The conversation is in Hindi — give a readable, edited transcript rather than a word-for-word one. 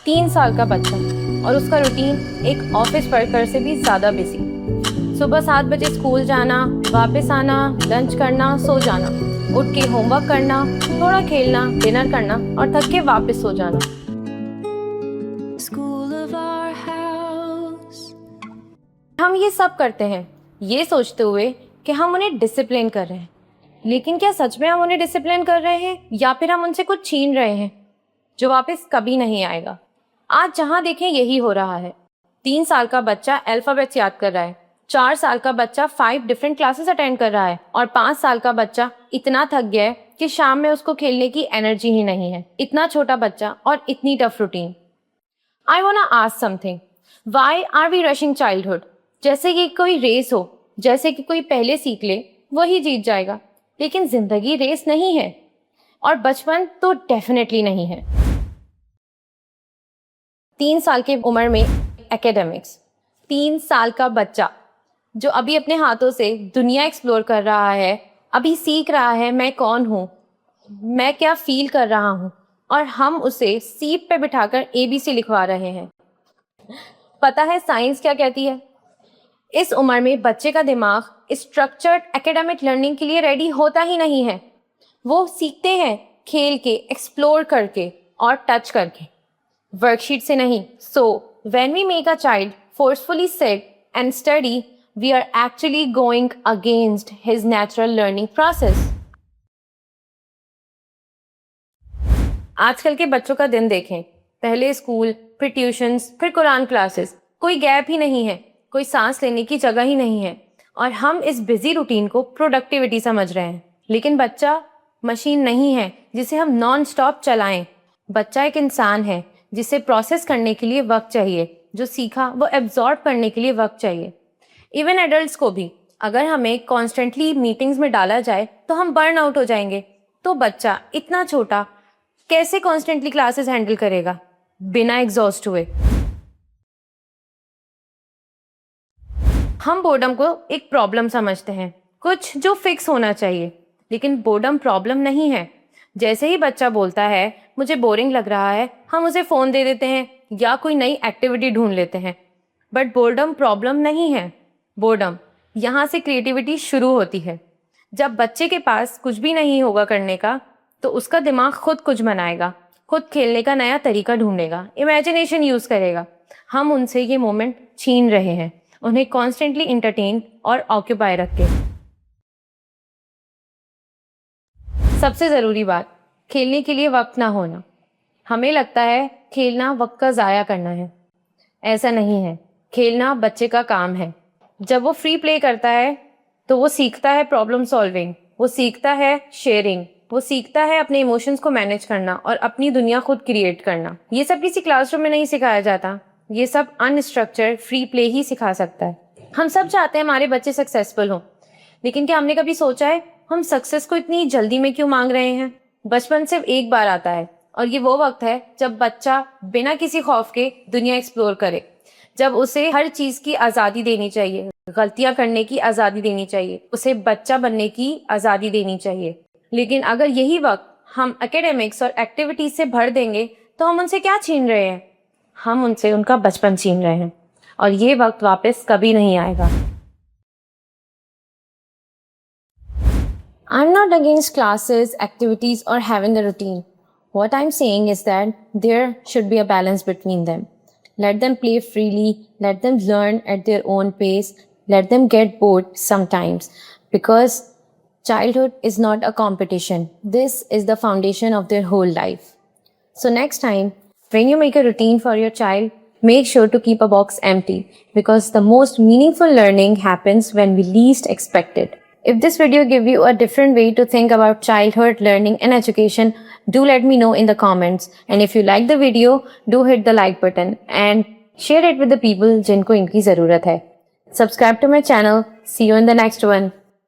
3 साल का बच्चा और उसका रूटीन एक ऑफिस वर्कर से भी ज़्यादा बिजी। सुबह 7 बजे स्कूल जाना, वापस आना, लंच करना, सो जाना, उठ के होमवर्क करना, थोड़ा खेलना, डिनर करना और थक के वापस सो जाना। हम ये सब करते हैं ये सोचते हुए कि हम उन्हें डिसिप्लिन कर रहे हैं, लेकिन क्या सच में हम उन्हें डिसिप्लिन कर रहे हैं या फिर हम उनसे कुछ छीन रहे हैं जो वापस कभी नहीं आएगा। आज जहां देखें यही हो रहा है। 3 साल का बच्चा अल्फाबेट्स याद कर रहा है, 4 साल का बच्चा 5 डिफरेंट क्लासेस अटेंड कर रहा है और 5 साल का बच्चा इतना थक गया है कि शाम में उसको खेलने की एनर्जी ही नहीं है। इतना छोटा बच्चा और इतनी tough routine. I want to ask something, why are we rushing childhood? जैसे कि कोई रेस हो, जैसे कि कोई पहले सीख ले वही जीत जाएगा। लेकिन जिंदगी रेस नहीं है और बचपन तो डेफिनेटली नहीं है। 3 साल की उम्र में एकेडमिक्स, 3 साल का बच्चा जो अभी अपने हाथों से दुनिया एक्सप्लोर कर रहा है, अभी सीख रहा है मैं कौन हूँ, मैं क्या फील कर रहा हूँ, और हम उसे सीट पे बिठाकर ABC लिखवा रहे हैं। पता है साइंस क्या कहती है? इस उम्र में बच्चे का दिमाग स्ट्रक्चर्ड एकेडमिक लर्निंग के लिए रेडी होता ही नहीं है। वो सीखते हैं खेल के, एक्सप्लोर करके और टच करके, वर्कशीट से नहीं। So when we make a child forcefully sit and study, we are actually going against his natural learning process. आजकल के बच्चों का दिन देखें, पहले स्कूल, फिर ट्यूशन्स, फिर कुरान क्लासेस, कोई गैप ही नहीं है, कोई सांस लेने की जगह ही नहीं है। और हम इस बिजी रूटीन को प्रोडक्टिविटी समझ रहे हैं। लेकिन बच्चा मशीन नहीं है जिसे हम नॉन स्टॉप चलाएं। बच्चा एक इंसान है जिसे प्रोसेस करने के लिए वक्त चाहिए, जो सीखा वो एब्जॉर्ब करने के लिए वक्त चाहिए। इवन एडल्ट्स को भी अगर हमें कॉन्स्टेंटली मीटिंग्स में डाला जाए तो हम बर्न आउट हो जाएंगे। तो बच्चा इतना छोटा कैसे कॉन्स्टेंटली क्लासेस हैंडल करेगा बिना एग्जॉस्ट हुए? हम बोर्डम को एक प्रॉब्लम समझते हैं, कुछ जो फिक्स होना चाहिए, लेकिन बोर्डम प्रॉब्लम नहीं है। जैसे ही बच्चा बोलता है मुझे बोरिंग लग रहा है, हम उसे फ़ोन दे देते हैं या कोई नई एक्टिविटी ढूंढ लेते हैं। बट बोर्डम प्रॉब्लम नहीं है। बोर्डम यहाँ से क्रिएटिविटी शुरू होती है। जब बच्चे के पास कुछ भी नहीं होगा करने का, तो उसका दिमाग खुद कुछ बनाएगा, खुद खेलने का नया तरीका ढूंढेगा, इमेजिनेशन यूज़ करेगा। हम उनसे ये मोमेंट छीन रहे हैं, उन्हें कॉन्स्टेंटली इंटरटेन और ऑक्यूपाई रख के। सबसे ज़रूरी बात, खेलने के लिए वक्त ना होना। हमें लगता है खेलना वक्त का ज़ाया करना है। ऐसा नहीं है। खेलना बच्चे का काम है। जब वो फ्री प्ले करता है तो वो सीखता है प्रॉब्लम सॉल्विंग, वो सीखता है शेयरिंग, वो सीखता है अपने इमोशंस को मैनेज करना और अपनी दुनिया खुद क्रिएट करना। ये सब किसी क्लासरूम में नहीं सिखाया जाता। ये सब अनस्ट्रक्चर्ड फ्री प्ले ही सिखा सकता है। हम सब चाहते हैं हमारे बच्चे सक्सेसफुल हों, लेकिन क्या हमने कभी सोचा है हम सक्सेस को इतनी जल्दी में क्यों मांग रहे हैं? बचपन सिर्फ एक बार आता है और ये वो वक्त है जब बच्चा बिना किसी खौफ के दुनिया एक्सप्लोर करे, जब उसे हर चीज़ की आज़ादी देनी चाहिए, गलतियां करने की आज़ादी देनी चाहिए, उसे बच्चा बनने की आज़ादी देनी चाहिए। लेकिन अगर यही वक्त हम एकेडमिक्स और एक्टिविटीज से भर देंगे तो हम उनसे क्या छीन रहे हैं? हम उनसे उनका बचपन छीन रहे हैं और ये वक्त वापस कभी नहीं आएगा। I'm not against classes, activities, or having a routine. What I'm saying is that there should be a balance between them. Let them play freely, let them learn at their own pace, let them get bored sometimes, because childhood is not a competition. This is the foundation of their whole life. So next time, when you make a routine for your child, make sure to keep a box empty, because the most meaningful learning happens when we least expect it. If this video gave you a different way to think about childhood learning and education, do let me know in the comments. And if you like the video, do hit the like button and share it with the people जिनको इनकी ज़रूरत है. Subscribe to my channel. See you in the next one.